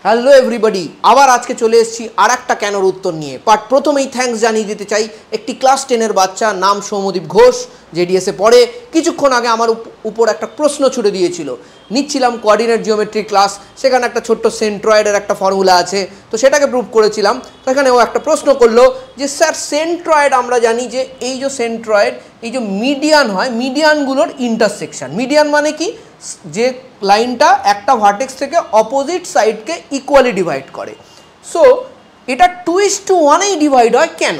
Hello everybody, আবার আজকে চলে এসেছি আর একটা কেনর উত্তর নিয়ে। বাট প্রথমেই থ্যাঙ্কস জানিয়ে দিতে চাই একটি ক্লাস 10-এর বাচ্চা, নাম সৌম্যদীপ ঘোষ, জেডিএসে পড়ে, কিছুক্ষণ আগে আমার উপর একটা প্রশ্ন ছুড়ে দিয়েছিল। নিচ্ছিলাম কোঅর্ডিনেট জিওমেট্রি ক্লাস, সেখানে একটা ছোট্ট সেন্ট্রয়েডের একটা ফর্মুলা আছে, তো সেটাকে প্রুভ করেছিলাম। সেখানে ও একটা প্রশ্ন করলো যে স্যার সেন্ট্রয়েড আমরা জানি যে এই যে সেন্ট্রয়েড, এই যে মিডিয়ান হয়, মিডিয়ানগুলোর ইন্টারসেকশন। মিডিয়ান মানে কি? যে লাইনটা একটা ভার্টেক্স থেকে অপোজিট সাইডকে ইকুয়ালি ডিভাইড করে। সো এটা 2:1-এই ডিভাইড হয় কেন?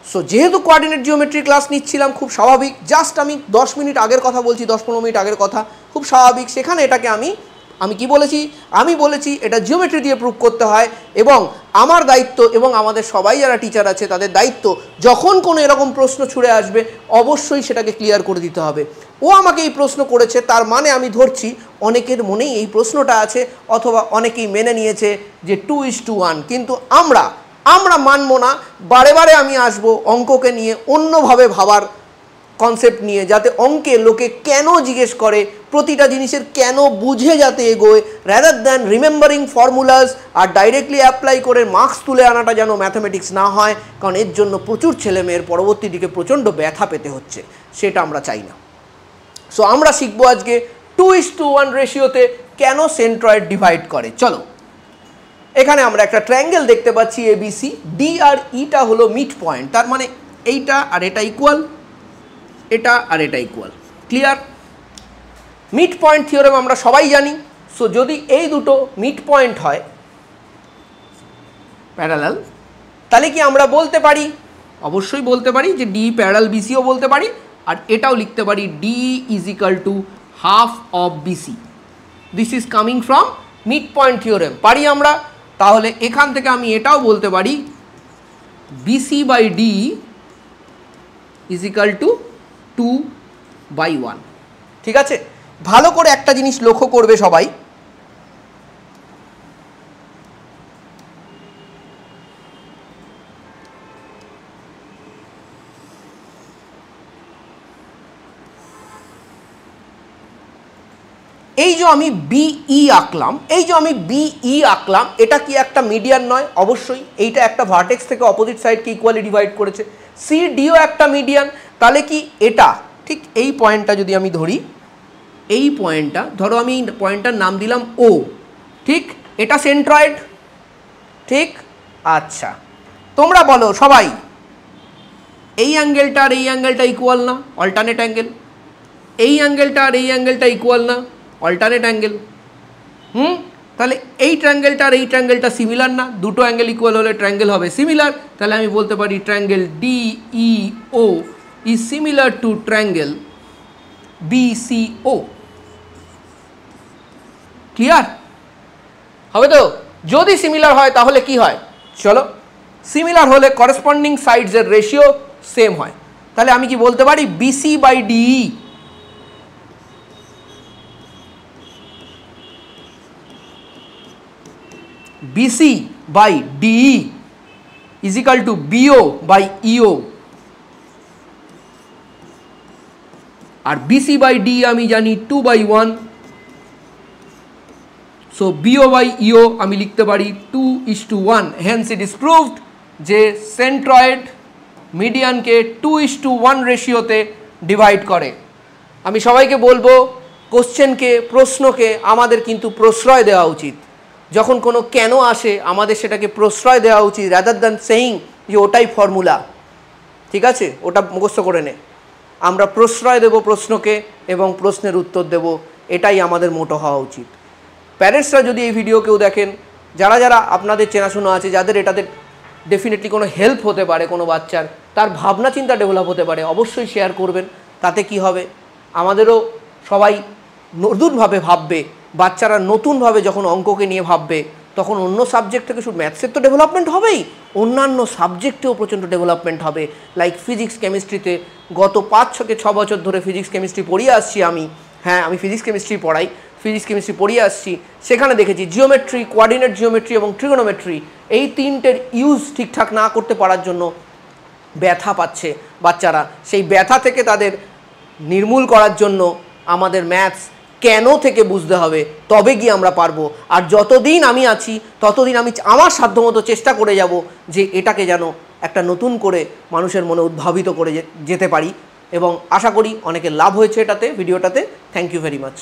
সো যেহেতু কোঅর্ডিনেট জিওমেট্রি ক্লাস নিচ্ছিলাম, খুব স্বাভাবিক, জাস্ট আমি 10 মিনিট আগের কথা বলছি, 10-15 মিনিট আগের কথা, খুব স্বাভাবিক। সেখানে এটাকে আমি কি বলেছি? আমি বলেছি এটা জিওমেট্রি দিয়ে প্রুভ করতে হয়, এবং আমার দায়িত্ব এবং আমাদের সবাই যারা টিচার আছে তাদের দায়িত্ব, যখন কোনো এরকম প্রশ্ন ছুড়ে আসবে অবশ্যই সেটাকে ক্লিয়ার করে দিতে হবে। ও আমাকে এই প্রশ্ন করেছে, তার মানে আমি ধরছি অনেকের মনেই এই প্রশ্নটা আছে, অথবা অনেকেই মেনে নিয়েছে যে 2:1। কিন্তু আমরা মানব না। বারে বারে আমি আসবো অঙ্ককে নিয়ে অন্যভাবে ভাবার কনসেপ্ট নিয়ে, যাতে অঙ্কে লোকে কেন জিজ্ঞেস করে, প্রতিটা জিনিসের কেন বুঝে যাতে এগোয়, রাদার দ্যান রিমেম্বারিং ফর্মুলাস আর ডাইরেক্টলি অ্যাপ্লাই করে মার্কস তুলে আনাটা যেন ম্যাথামেটিক্স না হয়, কারণ এর জন্য প্রচুর ছেলেমেয়ের পরবর্তী দিকে প্রচণ্ড ব্যথা পেতে হচ্ছে, সেটা আমরা চাই না। সো আমরা শিখবো আজকে 2:1 রেশিওতে কেন সেন্ট্রয়েড ডিভাইড করে। চলো, এখানে আমরা একটা ট্রায়াঙ্গেল দেখতে পাচ্ছি এবিসি, ডি আর ইটা হলো মিড পয়েন্ট, তার মানে এইটা আর এটা ইকুয়াল, এটা আর এটা equal. Clear? Mid point theorem আমরা সবাই জানি। সো যদি এই দুটো মিড পয়েন্ট হয় প্যারালাল, তাহলে কি আমরা বলতে পারি? অবশ্যই বলতে পারি যে ডি প্যারালাল বিসিও বলতে পারি, আর এটাও লিখতে পারি D is equal to half of BC. This is coming from mid point theorem. পারি আমরা? তাহলে এখান থেকে আমি এটাও বলতে পারি BC by D is equal to 2/1। ঠিক আছে? ভালো করে একটা জিনিস লক্ষ্য করবে সবাই, এই যে আমি বিই আঁকলাম, এটা কি একটা মিডিয়ান নয়? অবশ্যই। এইটা একটা ভার্টেক্স থেকে অপোজিট সাইডকে ইকুয়ালি ডিভাইড করেছে। সিডিও একটা মিডিয়ান। তাহলে কি এটা ঠিক এই পয়েন্টটা যদি আমি ধরি, এই পয়েন্টটা ধরো, আমি পয়েন্টটার নাম দিলাম ও, ঠিক? এটা সেন্ট্রয়েড, ঠিক? আচ্ছা, তোমরা বলো সবাই, এই অ্যাঙ্গেলটা আর এই অ্যাঙ্গেলটা ইকুয়াল না? Alternate angle. এই অ্যাঙ্গেলটা আর এই অ্যাঙ্গেলটা ইকুয়াল না? Alternate angle. তাহলে এই ট্রায়াঙ্গেলটা আর এই ট্রায়াঙ্গেলটা সিমিলার না? দুটো অ্যাঙ্গেল ইকুয়াল হলে ট্রায়াঙ্গেল হবে সিমিলার। তাহলে আমি বলতে পারি triangle DEO is similar to triangle বিসিও। Clear হবে তো? যদি সিমিলার হয় তাহলে কি হয়? চলো, সিমিলার হলে করেসপন্ডিং সাইডসের রেশিও সেম হয়। তাহলে আমি কি বলতে পারি? BC by DE BC by DE is equal to BO by EO, আর BC by DE আমি জানি 2/1। সো BO by EO আমি লিখতে পারি 2:1। হেন্স ইট ইজ প্রুভড যে সেন্ট্রয়েড মিডিয়ানকে 2:1 রেশিওতে ডিভাইড করে। আমি সবাইকে বলবো, কোশ্চেনকে, প্রশ্নকে আমাদের কিন্তু প্রশ্রয় দেওয়া উচিত। যখন কোনো কেন আসে আমাদের সেটাকে প্রশ্রয় দেওয়া উচিত, রাদার দ্যান সেইং যে ওটাই ফর্মুলা। ঠিক আছে? ওটা মুখস্থ করে নে। আমরা প্রশ্রয় দেব প্রশ্নকে এবং প্রশ্নের উত্তর দেব, এটাই আমাদের মোটো হওয়া উচিত। প্যারেন্টসরা যদি এই ভিডিও কেউ দেখেন, যারা যারা আপনাদের চেনাশোনা আছে, যাদের এটাতে ডেফিনেটলি কোনো হেল্প হতে পারে, কোনো বাচ্চার তার ভাবনা চিন্তা ডেভেলপ হতে পারে, অবশ্যই শেয়ার করবেন। তাতে কি হবে? আমাদেরও সবাই নতুনভাবে ভাববে। বাচ্চারা নতুনভাবে যখন অঙ্ককে নিয়ে ভাববে, তখন অন্য সাবজেক্ট থেকে শুধু ম্যাথসের তো ডেভেলপমেন্ট হবেই, অন্যান্য সাবজেক্টেও প্রচণ্ড ডেভেলপমেন্ট হবে। লাইক ফিজিক্স কেমিস্ট্রিতে গত 5-6 বছর ধরে ফিজিক্স কেমিস্ট্রি পড়িয়ে আসছি আমি। হ্যাঁ, আমি ফিজিক্স কেমিস্ট্রি পড়াই, ফিজিক্স কেমিস্ট্রি পড়িয়ে আসছি। সেখানে দেখেছি জিওমেট্রি, কোঅর্ডিনেট জিওমেট্রি এবং ট্রিগোনোমেট্রি, এই তিনটের ইউজ ঠিকঠাক না করতে পারার জন্য ব্যথা পাচ্ছে বাচ্চারা। সেই ব্যথা থেকে তাদের নির্মূল করার জন্য আমাদের ম্যাথস কেন থেকে বুঝতে হবে, তবে গিয়ে আমরা পারবো। আর যতদিন আমি আছি ততদিন আমি আমার সাধ্যমতো চেষ্টা করে যাব যে এটাকে যেন একটা নতুন করে মানুষের মনে উদ্ভাবিত করে যেতে পারি, এবং আশা করি অনেকের লাভ হয়েছে এটাতে, ভিডিওটাতে। Thank you very much.